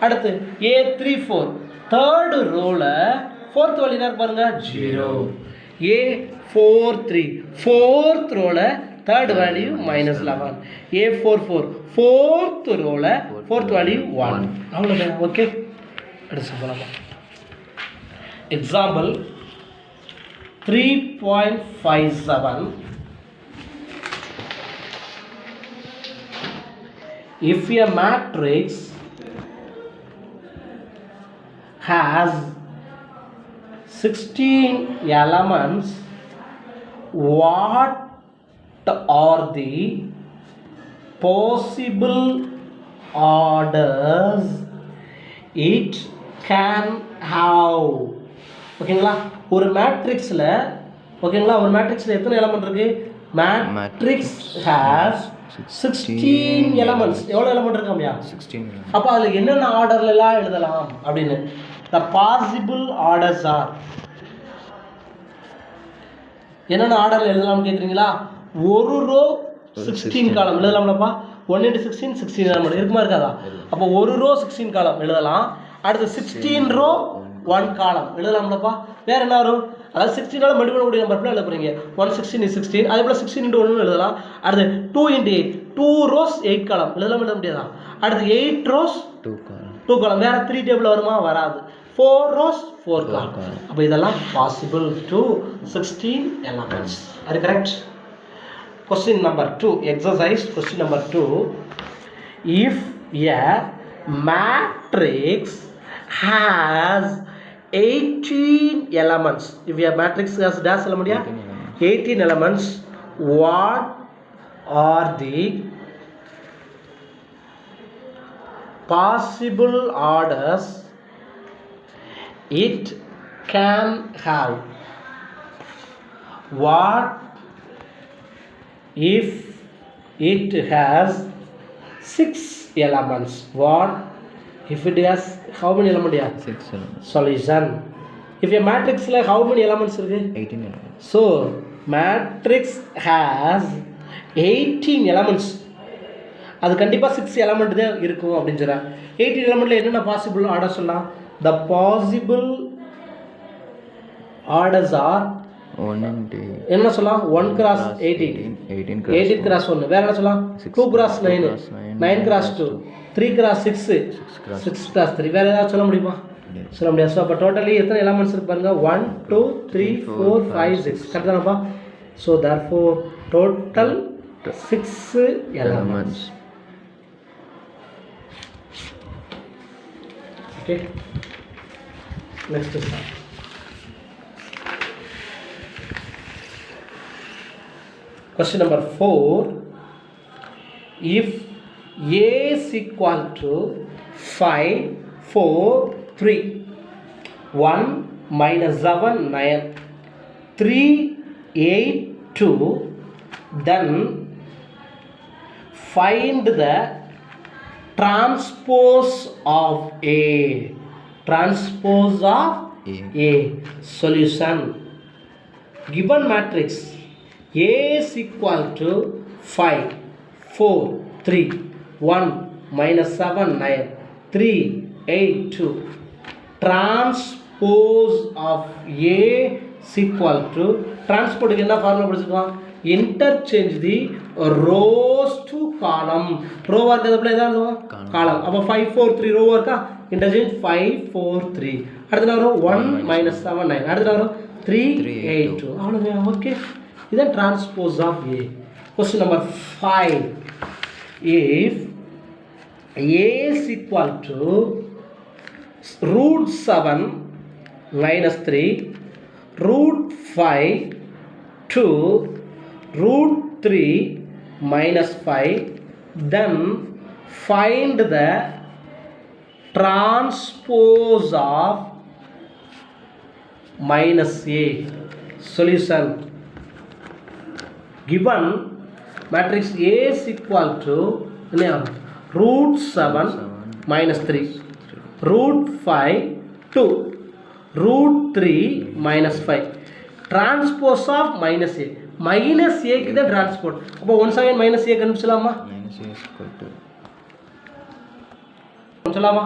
அடுத்து A34 தேர்ட் ரோல ஃபோர்த் வேல்யூ என்ன இருக்கு பாருங்க. 0. A43 ஃபோர்த் ரோல தேர்ட் வேல்யூ -11. A44 ஃபோர்த் ரோல ஃபோர்த் வேல்யூ 1. அவ்வளவுதான். ஓகே, அடுத்து சொல்லலாம். Example 3.57. If a matrix has 16 elements, what are the possible orders it can have? ஓகேங்களா? ஒரு மேட்ரிக்ஸில் ஓகேங்களா? ஒரு மேட்ரிக்ஸில் எத்தனை எலமெண்ட் இருக்கு? Matrix has 16 elements. எவ்வளோ எலமெண்ட் இருக்காமையா? 16. அப்போ அதில் என்னென்ன ஆர்டர்லாம் எழுதலாம் அப்படின்னு த பாசிபிள் ஆர்டர்ஸ் ஆர் என்னென்ன ஆர்டரில் எழுதலாம்னு கேட்குறீங்களா? ஒரு ரோ 16 காலம் எழுதலாம்லப்பா. 1 into 16 16 எலமெண்ட் இருக்குமா இருக்காதா? அப்போ ஒரு ரோ 16 காலம் எழுதலாம். அடுத்து 16 ரோ 1 காலம் எழுதலாம்லப்பா. வேற என்ன வரும்? அதாவது 16 மல்டிபிள் பண்ணக்கூடிய நம்பர் எழுத போறீங்க. 116 is 16. அதே போல 16 into 1 எழுதலாம். அடுத்து 2 into 8 2 rows 8 காலம் எழுத முடியாதா? அடுத்து 8 rows 2 காலம். வேற 3 டேபிள் வருமா? வராது. 4 rows 4 காலம். அப்போ இதெல்லாம் பாசிபிள் டு 16 elements. அது correct. Question number 2, exercise question number 2. If a matrix has 18 elements, if a matrix has dash element, 18 elements, what are the possible orders it can have? What if it has 6 elements? What if it has how many elements? 6 elements. Solution. If a matrix like how many elements இருக்கு? 18 elements. So matrix has 18 elements. அது கண்டிப்பாக 6 element தான் இருக்கும் அப்படின்னு சொல்கிறேன். 18 elementல என்னென்ன possible order சொல்லலாம்? The possible orders are 1 into என்ன சொல்லலாம்? 1 cross 18 18 cross 1. வேற என்ன சொல்லலாம்? 2 cross 9 9 cross 2 3 cross 6 6 cross 3. வேற ஏதாவது சொல்ல முடியுமா? சொல்ல முடியாது. ஸோ அப்போ டோட்டலி எத்தனை எலமெண்ட்ஸ் இருக்கு பாருங்க? 1 2 3 4 5 6. கரெக்ட் தானப்பா? So therefore total 6 elements. Okay, next is question number 4. If A is equal to 5 4 3 1 minus 7 9 3 8 2, then find the transpose of A. Transpose of A. Solution. Given matrix A is equal to 5 4 3 1 minus 7 9 3 8 2. Transpose of A is equal to, transpose என்ன formula படிச்சிருக்கோம்? Interchange the rows to column. ரோவா இருக்கிறதுல ஏதாவது காலம். அப்போ 5 4 3 ரோவா இருக்கா? Interchange 5 4 3. அடுத்த வரும் 1 minus 7 9. அடுத்த வரும் 3 8 2. அவ்வளோதான். ஓகே, இதான் transpose of A. Question number 5. If A is equal to root 7 minus 3 root 5 2 root 3 minus 5, then find the transpose of minus A. Solution. Given matrix A is equal to root 7 minus 3 root 5 2 root 3 minus 5. Transpose of minus A. minus A க்கு தான் transpose. அப்போ 1 second minus A கண்டுபிடிச்சலாமா? minus A is equal to சொல்லலாமா?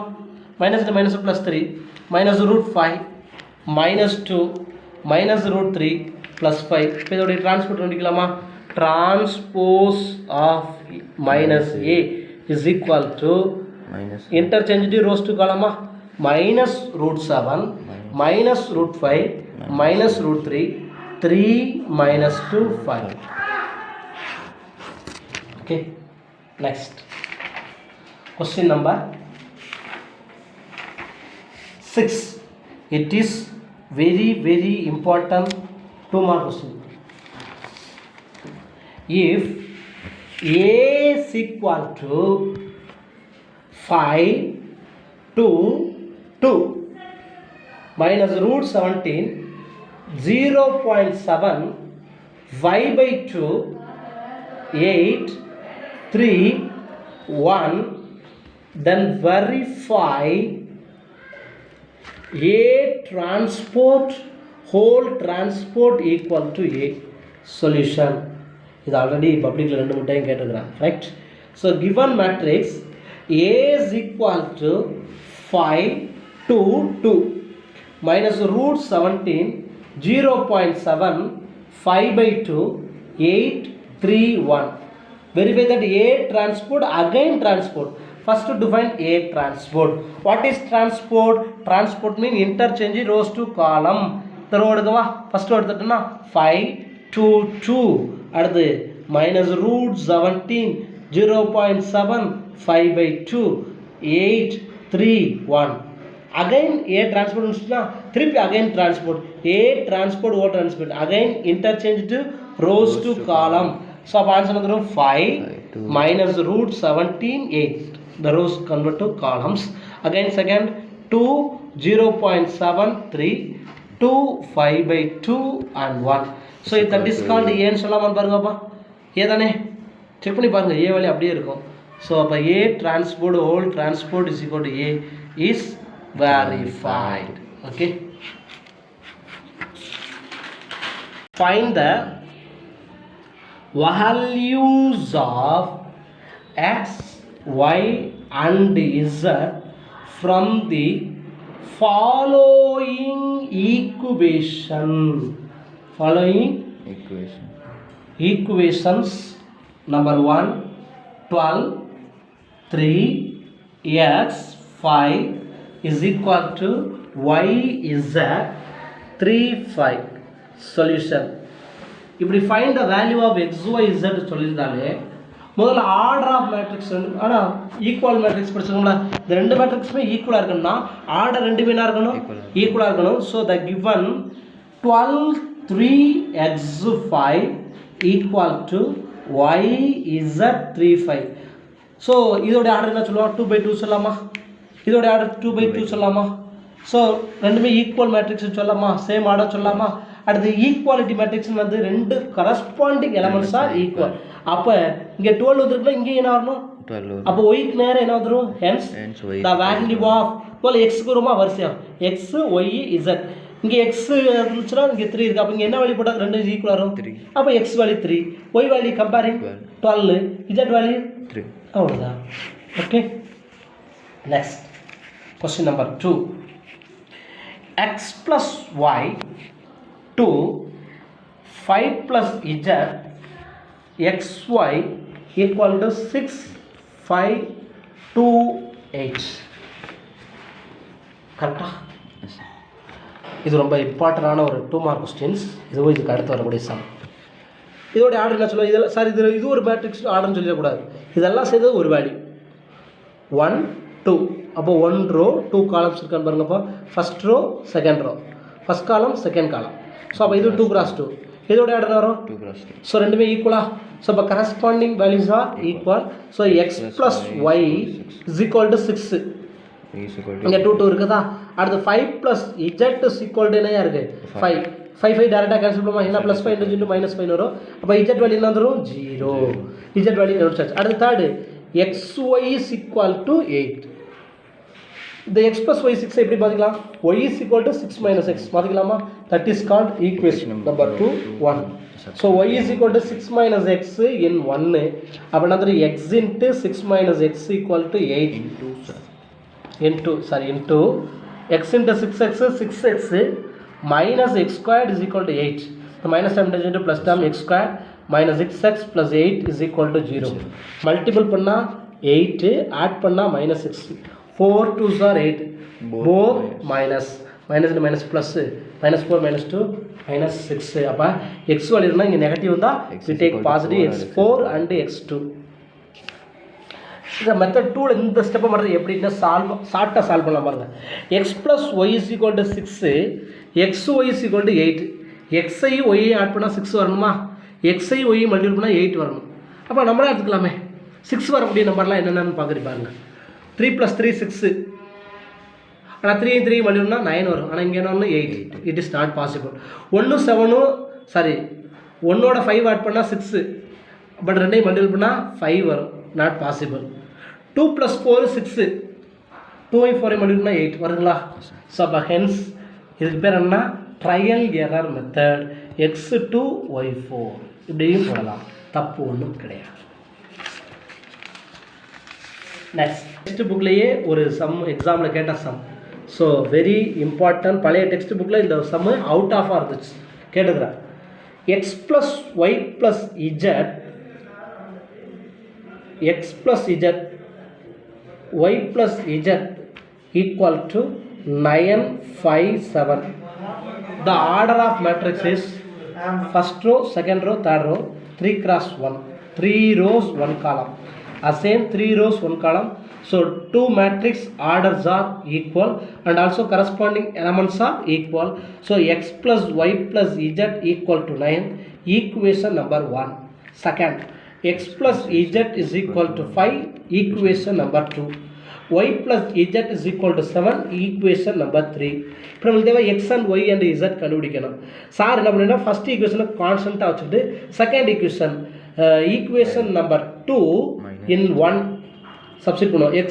minus into minus plus 3 minus root 5 minus 2 minus root 3 plus 5. இப்போ இதோட transpose கண்டுபிடிக்கலாமா? Transpose of minus A is equal to minus interchange the rows to column minus root 7 minus root 5 minus root 3 3 minus 2 5. Okay, next question number 6. It is very important. 2 more question. If A is equal to 5 2 2 minus root 17, 0.7 y by 2 8 3 1. Then verify A transport whole transport equal to A. Solution. இது already பப்ளிக்கில் 2 time கேட்டிருக்கிறான். Right. So given matrix A is equal to 5 2 2 minus root 17 0.7 5 by 2 8 3 1. Verify that A transport again transport. First to define A transport. What is transport? Transport mean interchange rows to column. Third எடுக்கவா? First எடுத்துட்டோம்னா 5 2 2 அடுத்து minus root 17 0.7 5 by 2 8 3 1. Again A transport னா திருப்பி again transport. A transport O transport. Again interchange to rows to column. So அப்ப answer வந்துரும் 5 minus root 17 8. The rows convert to columns. Again second 2 0.73 2 5 by 2 and 1. So that is called A ன்னு சொல்லாம பாருங்கப்பா. A தானே check பண்ணி பாருங்க. A value அப்படியே இருக்கும். So அப்ப A transport whole transport is equal to A is verified. Okay. Find the values of x, y and z from the following equation. Following equations. Number 1 12 3 x 5 is equal to y z 3 5. Solution. இப்படி find the value of x y z சொல்லியிருந்தாலே முதல்ல order of matrix ஆனால் equal matrix படிச்சிருக்கோம்ல, இந்த ரெண்டு மேட்ரிக்ஸுமே ஈக்குவலாக இருக்கணும்னா order ரெண்டுமே என்ன இருக்கணும்? ஈக்குவலாக இருக்கணும். So the given 12 3 x 5 equal to y z 3 5. So இதோட ஆர்டர் என்ன சொல்லுவோம்? 2 by 2 சொல்லலாமா? இதோட ஆர்டர் 2 by 2 சொல்லலாமா? ஸோ ரெண்டுமே ஈக்குவல் மேட்ரிக்ஸ் சொல்லலாமா? சேம் ஆர்டர் சொல்லலாமா? அடுத்து ஈக்குவாலிட்டி மேட்ரிக்ஸ் வந்து ரெண்டு கரஸ்பாண்டிங் எலமெண்ட்ஸ் ஆர் ஈக்குவல். அப்போ இங்கே 12 வந்துருக்குன்னா இங்கே என்ன வரணும்? 12. அப்போ ஒய்க்கு நேரம் என்ன வந்துடும்? ஹென்ஸ் த வேல்யூ ஆஃப் போல எக்ஸுக்கு வருமா வரிசையாக எக்ஸ் ஒய் இசட். இங்கே எக்ஸ் இருந்துச்சுன்னா இங்கே 3 இருக்குது. அப்போ இங்கே என்ன வேல்யூ போட்டால் ரெண்டு ஈக்குவல் வரும்? 3. அப்போ x value 3, y value comparing 12, z value 3. அவ்வளோதான். Okay. Next question number 2. X plus y 2 5 plus z xy equal to 6 5 2 8. கரெக்டா? இது ரொம்ப இம்பார்ட்டண்டான ஒரு 2 மார்க் கொஸ்டின்ஸ். இதுக்கு அடுத்து வரக்கூடிய சம். இதோட ஆர்டர் என்ன சொல்லுவோம்? இதெல்லாம் சார் இது ஒரு மேட்ரிக்ஸ் ஆர்டர்னு சொல்லிடக்கூடாது. இதெல்லாம் செய்தது ஒரு வேல்யூ 1 2. அப்போ 1 ரோ 2 காலம்ஸ் இருக்கான்னு பாருங்கப்போ. First row second row, first column second column. So அப்போ இது 2 cross 2. இதோட ஆர்டர் வரும் 2 cross 2. ஸோ ரெண்டுமே ஈக்குவலா? ஸோ அப்போ corresponding values are equal. So x plus y is equal to 6. இங்கே 2 2 இருக்குதா? அடுத்து 5 plus z is equal to என்ன இருக்குது? 5 5 5 டேரெக்டாக கேன்சல் பண்ணுமா? என்ன ப்ளஸ் 5 இன்ட்டு மைனஸ் 5 வரும். அப்போ இஜெட் வேல்யூ என்ன வந்துடும்? 0. இஜெட் வேல்யூ கண்டுபிடிச்சாச்சு. அடுத்து third x y is equal to 8. இந்த x plus y 6 எப்படி பார்த்துக்கலாம்? y is equal to 6 minus x பார்த்துக்கலாமா? That is called equation number 2 1. So y is equal to 6 minus x in 1. அப்போ என்ன? x into 6 minus x equal to 8 into x into 6x 6x minus x squared is equal to 8. The minus term into plus term x squared minus 6x plus 8 is equal to 0. Multiple பண்ணா 8, add பண்ணா minus 6. 4 2s are 8. Both minus into minus plus minus 4 minus 2 minus 6. அப்போ x value இருந்தால் இங்கே negative தான். we take positive x4 and x2. இந்த method 2 இந்த ஸ்டெப்பை மட்டும் எப்படின்னா ஷார்ட்டாக சால்வ் பண்ணலாம் பாருங்கள். X plus y is equal to 6, x y is equal to 8. எக்ஸை ஒய் ஆட் பண்ணால் 6 வரணுமா? எக்ஸை ஒய் மல்டிபிள் பண்ணால் 8 வரணும். அப்போ நம்மளே எடுத்துக்கலாமே. 6 வரக்கூடிய நம்பர்லாம் என்னென்னு பார்க்குறீங்க பாருங்கள். 3 plus 3 6. ஆனால் 3 3 மல்டிபிள்னா 9 வரும். ஆனால் இங்கே என்ன 8. It is not possible. 1 7 sorry 1ஓட 5 ஆட் பண்ணால் 6, பட் ரெண்டையும் மல்டிபிள் பண்ணால் 5 வரும். Not possible. 2 + 4 6, 2 4 மல்டிபிள் பண்ணால் 8 வருங்களா? ஸோ அப்போ ஹென்ஸ் இதுக்கு பேர் என்ன? Trial error method. x2 y4 இப்படியும் போடலாம், தப்பு ஒன்றும் கிடையாது. நெக்ஸ்ட் புக்லேயே ஒரு சம் எக்ஸாமில் கேட்ட சம். So very important. பழைய டெக்ஸ்ட் புக்கில் இந்த சம்மு அவுட் ஆஃபாக இருந்துச்சு, கேட்டுக்கிறேன். x + y + z y + z equal to 9 5 7. The order of matrix is first row, second row, third row, 3 × 1, 3 rows 1 column. Same 3 rows 1 column. So 2 matrix orders are equal and also corresponding elements are equal. So x + y + z equal to 9, equation number 1. Second, x + z is equal to 5, equation number 2. y + z is equal to 7, equation number 3. இப்போ நம்மளுக்கு தேவை x and y and z கண்டுபிடிக்கணும். Sir என்ன பண்ணுன்னா first ஈக்குவேஷனை கான்ஸ்டண்ட்டாக வச்சுட்டு second equation number 2 in 1 substitute பண்ணுவோம். x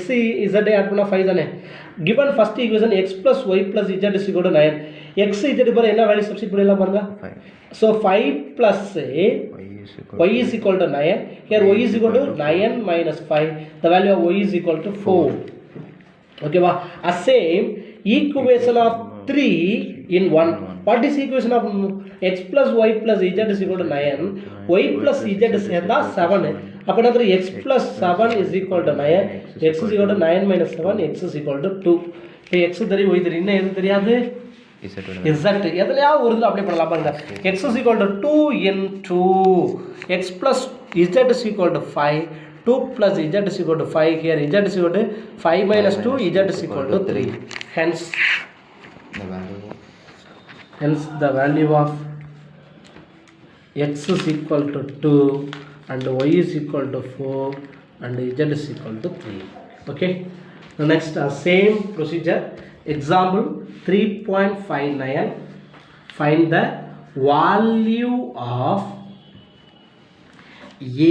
z ஆட் பண்ணால் 5 தானே. Given first equation x + y + z is equal to 9. x z பாரு என்ன வேல்யூ சப்ஸ்டிட் பண்ணிடலாம் பாருங்க. So 5 + y is equal to 9. Here y is equal to 9 - 5. The value of y is equal to 4. Okay va? A same equation of 3 in 1. What is equation of x + y + z is equal to 9. Y + z சேர்ந்தா 7. அப்போ என்ன x + 7 is equal to 9. x is equal to 9 - 7. x is equal to 2. இப்போ x தெரியும், y தெரியும், இன்னும் எது தெரியாது? Z. எதுலையாவது ஒரு இதில் அப்ளை பண்ணலாம் பாருங்க. x is equal to 2 into x + z is equal to 5. 2 + z is equal to 5. Here z is equal to 5 - 2, z is equal to 3. Hence the value of x is equal to 2 and y is equal to 4 and z is equal to 3. Okay. The next same procedure. Example 3.59. Find the value of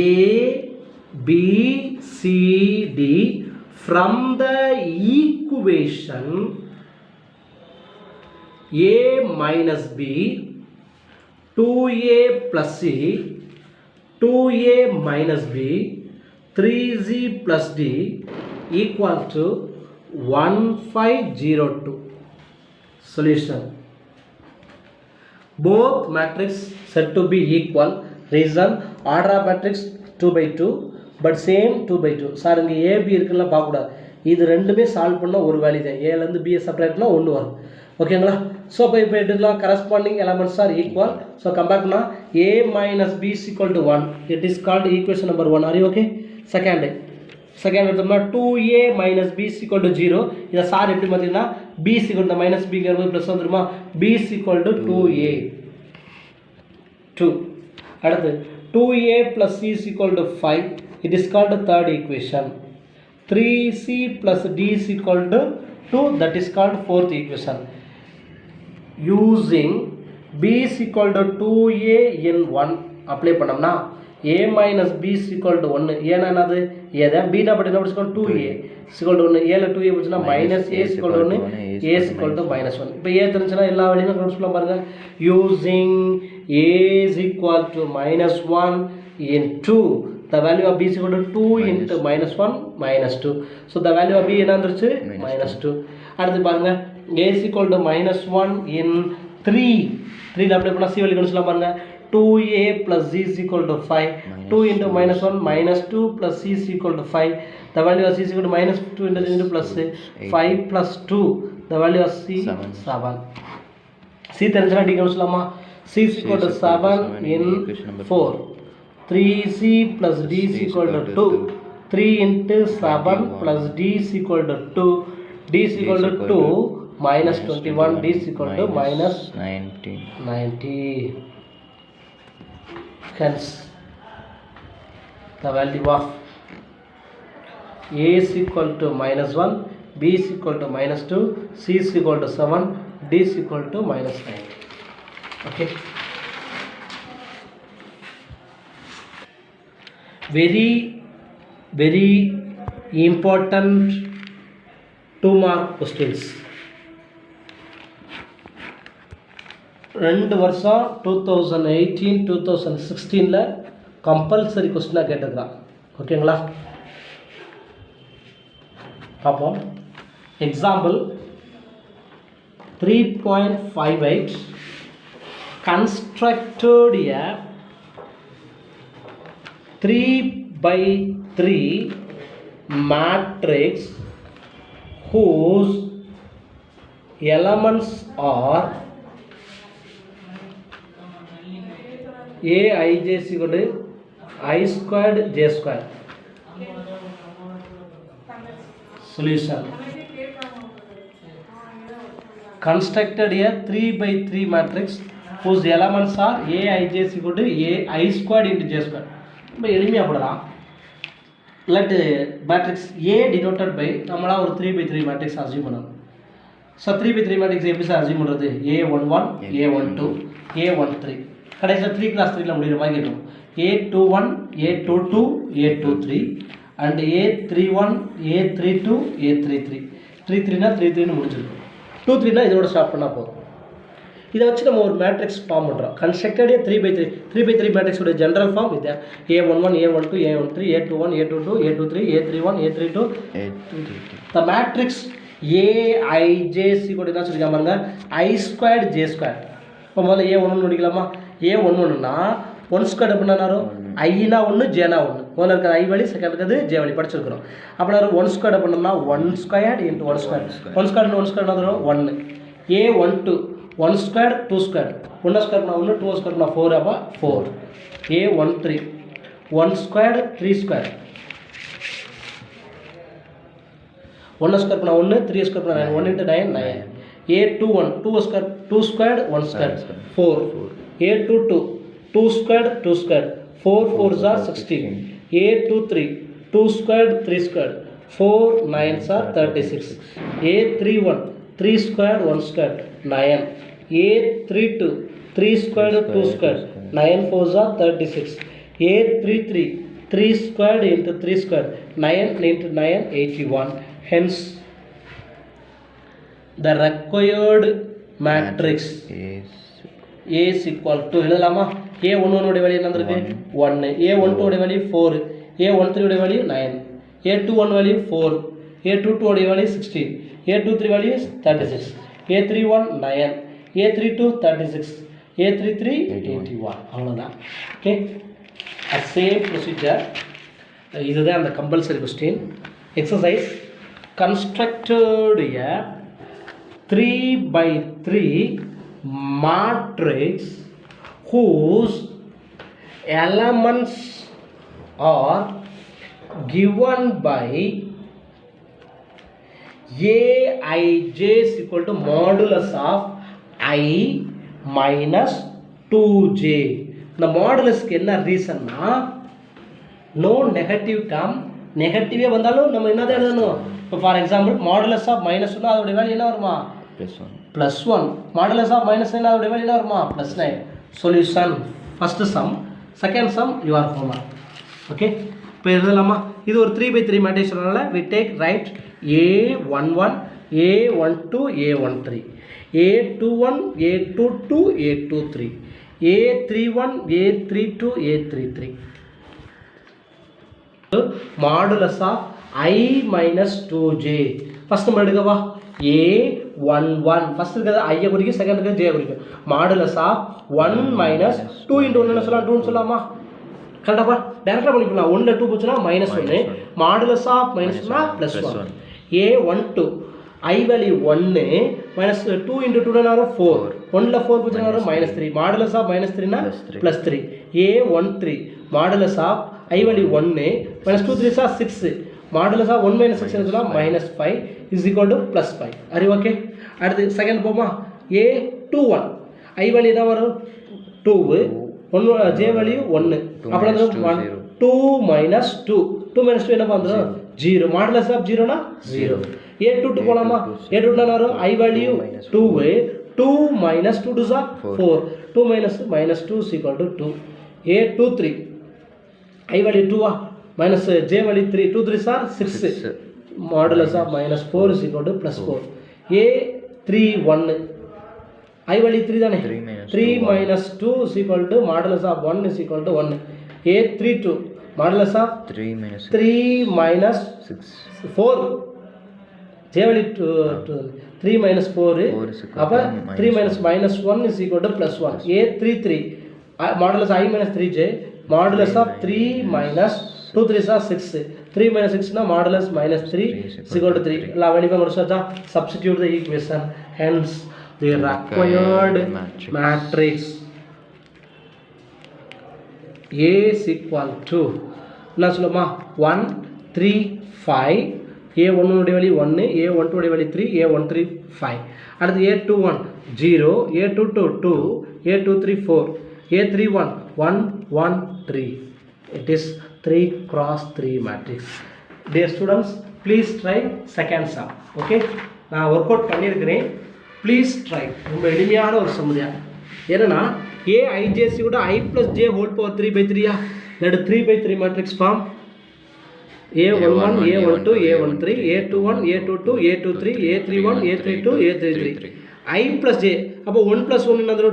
A, B, C, D from the equation A minus B, 2A plus C, 2A minus B, 3Z plus D equal to 1502. Solution. Both matrix said to be equal. Reason, order of matrix 2/2 but same 2/2. Sir இங்கே AB இருக்குல்ல பார்க்கக்கூடாது, இது ரெண்டுமே solve பண்ணால் ஒரு value தான். ஏலேருந்து B separate பண்ணால் 1 வரும். ஓகேங்களா? ஸோ இப்போ எடுத்துக்கலாம் corresponding elements R equal. So compare பண்ணால் A minus B is equal to 1. It is called equation number 1. Are you okay? Second எடுத்தோம்னா 2A minus B is equal to 0. இதை sir எப்படி பார்த்தீங்கன்னா B is equal to minus B ங்கிறது plus வந்துருமா? B is equal to 2A 2. அடுத்து 2A plus C is equal to 5. It is called the third equation. 3C plus D is equal to 2. That is called fourth equation. Using B is equal to 2A in 1 apply பண்ணோம்னா A minus B is equal to 1. ஏன்னா என்னது? A தான். B தான் but என்ன படிச்சுக்கணும்? 2A is equal to 1. Aல 2A படிச்சுனா minus A is equal to 1. A is equal to minus 1. இப்போ A தெரிஞ்சுனா எல்லா வேலையும் கண்டுபிடிச்சு சொல்லலாம் பாருங்க. Using A is equal to minus 1 into the value of B is equal to 2 into minus 1 minus 2. So the value of B என்ன வந்துருச்சு? minus 2. அடுத்து பாருங்க A is equal to minus 1 in 3. 3 apply பண்ணா C வேல்யூ கண்டுபிடிச்சலாம் பாருங்க. 2A plus Z is equal to 5. 2 into minus 1 minus 2 plus C is equal to 5. The value of C is equal to minus 2 into plus 5 plus 2. The value of C 7. C தெரிஞ்சுனா D கண்டுபிடிச்சலாமா? C is equal to 7 in 4. 3C plus D is equal to 2. 3 into 7 plus D is equal to 2. D is equal to 2 minus 21. D is equal to minus 90. Hence the value of A is equal to minus 1, B is equal to minus 2, C is equal to 7, D is equal to minus 9. Okay. Very important 2 mark questions. 2 வருஷம் 2018-2016ல compulsory கொஸ்டினாக கேட்டுக்கிறான். ஓகேங்களா? பார்ப்போம். Example 3.58 constructed a 3/3 matrix whose elements are Aij is equal to I squared J squared. Solution. Constructed a 3/3 matrix whose elements are Aij is equal to I squared into J squared. ரொம்ப எளிமையாக போடலாம். Let matrix A denoted by நம்மளா ஒரு 3/3 matrix assume பண்ணணும். So 3/3 matrix எப்படி sir assume பண்ணுறது? A11 A12 A13 கடைசியில் 3 × 3ல முடிகிற மாதிரி இருக்கும். A21 A22 A23 and A31 A32 A33 33னா 33னு முடிஞ்சிருக்கும். 23னா இதோட ஸ்டாப் பண்ணால் போதும். இதை வச்சு நம்ம ஒரு மேட்ரிக்ஸ் ஃபார்ம் பண்ணுறோம். கன்ஸ்ட்ரக்டட் 3/3 மேட்ரிக்ஸோட ஜென்ரல் ஃபார்ம் இது. A11 A12 A13 A21 A22 A23 A31 A32 த மேட்ரிக்ஸ் Aij கூட என்ன சொல்லிக்கலாம் பாருங்க, I squared J squared. இப்போ முதல்ல A11 முடிக்கலாமா? A11னா 1 ஸ்கொயர் அப்படின்னா ஐனா 1 ஜேனா 1. முதல்ல இருக்கிற ஐ வழி, செகண்ட் இருக்கிறது ஜே வழி படிச்சிருக்கிறோம். அப்படின்னா 1 ஸ்கொயர் அப்படின்னா 1 square into 1 square 1 square 1 square வரும் 1. A12 1 ஸ்கொயர் 2 ஸ்கொயர் 1 ஸ்கொயர்னா 1 2 ஸ்கொயர்னா 4 அப்போ 4. A13 1 ஸ்கொயர் 3 ஸ்கொயர் 1 ஸ்கொயர் பண்ணால் 1 3 ஸ்கொயர் பண்ணால் 9 1 into 9 9. A21 2 square 2 square 1 square 4. A22 2 square 2 square 4 4s are 16. A23 2 square 3 square 4 9s are 36. A31 3 square 1 square 9. A32 3 square 2 square 9 4s are 36. A33 3 squared into 3 squared 9 into 9 81. Hence the required matrix A is equal to எழுதலாமா? A11 உடைய value என்ன இருக்கு? 1. A12 உடைய value 4. A13 உடைய value 9. A21 value 4. A22 உடைய value 16. A23 value 36. A31 9. A32 36. A33 81. அவ்வளோதான். Okay, same procedure. இதுதான் அந்த compulsory question. Exercise constructed a 3/3 matrix whose elements are given by Aij is equal to modulus of I minus 2j. இந்த மாடுலஸ்க்கு என்ன ரீசன்னா, no negative term, நெகட்டிவே வந்தாலும் நம்ம என்னதான் எழுதணும். இப்போ for example modulus of minus ஒன்று அதோடைய வேல்யூ என்ன வருமா? +1. மாடுலஸ் ஆஃப் மைனஸ் 9 அதோடைய வேல்யூ என்ன வருமா? +9. Solution first some, second sum your homework. Okay, இப்போ எழுதலாமா? இது ஒரு 3/3 மேட்ரிக்ஸ்னால we take right A11 A12 A13 A21 A22 A23 A31 A32 A33 modulus of I minus 2j. First நம்ம எடுக்கவா? A11 ஃபர்ஸ்ட் இருக்கிறது I குறிக்கும், செகண்ட் இருக்கிறது J குறிக்கும். modulus of 1 minus 2 into 1 என்ன சொல்லலாம்? 2 சொல்லலாமா? கரெக்டாப்பா? டைரக்டாக பண்ணிக்கலாம். 1ல 2 போச்சுன்னா -1. modulus of -1 +1. A12 I value 1 minus 2 into 2 என்ன வரும்? 4. 1ல 4 போச்சுன்னா வரும் -3. modulus of -3 னா +3. A13 modulus of I value 1 minus 2 3 are 6. modulus of 1 minus 6 என்ன சொல்லலாம்? -5 is equal to +5. are you okay? அடுத்து செகண்ட் போமா? A21 I வேல்யூ என்ன வரும்? 2 1 J வேல்யூ 1 அப்புறம் 2 minus 2 2 minus 2 என்ன வந்துரும்? 0. modulus of 0 னா 0. A2 போகலாமா? A2 வரும் I value 2 2 minus 2 to 4 2 minus 2 is equal to 2 A23 I value 2 minus J value 3 2 3 are 6 modulus of minus 4 is equal to plus 4 A31 I value 3 தானே 3 minus 2 is equal to modulus of 1 is equal to 1 A32 modulus of 3 minus 4 J value 3 minus 4 அப்போ 3 minus 1 is equal to plus 1 A33 modulus I minus 3J modulus of 3 minus 2 3 are 6 3 minus 6 na modulus minus 3 is equal to 3 la veliva mudusata substitute the equation hence the required matrix A is equal to என்ன சொல்லுமா 1 3 5 A1 உடைய value 1 A12 உடைய value 3 A13 5 அடுத்து A21 0 A22 2 A23 4 A31 1 1 3 it is 3 cross 3 matrix. Dear students, please try second sum. Okay, நான் work out பண்ணியிருக்கிறேன், please try. ரொம்ப எளிமையான ஒரு சமுதியா என்னன்னா AIJC கூட I plus J whole power 3/3 let 3/3 matrix form A11 A12 A13 A21 A22 A23 A31 A32 A33 I plus J அப்போ 1 plus 1 என்னது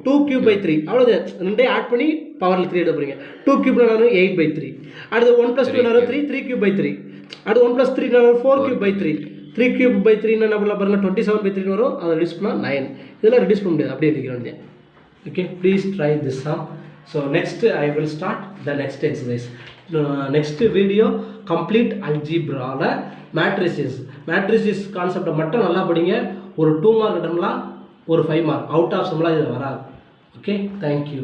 2 cube by 3 அவ்வளோது ரெண்டே ஆட் பண்ணி பவரில் 3 எடுக்க போகிறீங்க 2 cube 8/3 அடுத்து 1 plus 2 என்ன 3 cube by 3 அடுத்து 1 plus 3 என்ன 4 cube by 3 3 cube by 3 என்ன பண்ணலாம் பாருங்க 27/3 வரும் அதை ரிடியூஸ் பண்ணால் 9 இதெல்லாம் ரிடியூஸ் பண்ண முடியாது அப்படியே எழுதிக்கிறோம். Okay, please try this sum. So next I will start the next exercise. Next video complete algebra matrices concept மட்டும் நல்லா படிங்க. ஒரு 2 மார்க் அட்டம்லாம் ஒரு 5 மார்க் அவுட் ஆஃப் சம்லாம் இது வராது. Okay, thank you.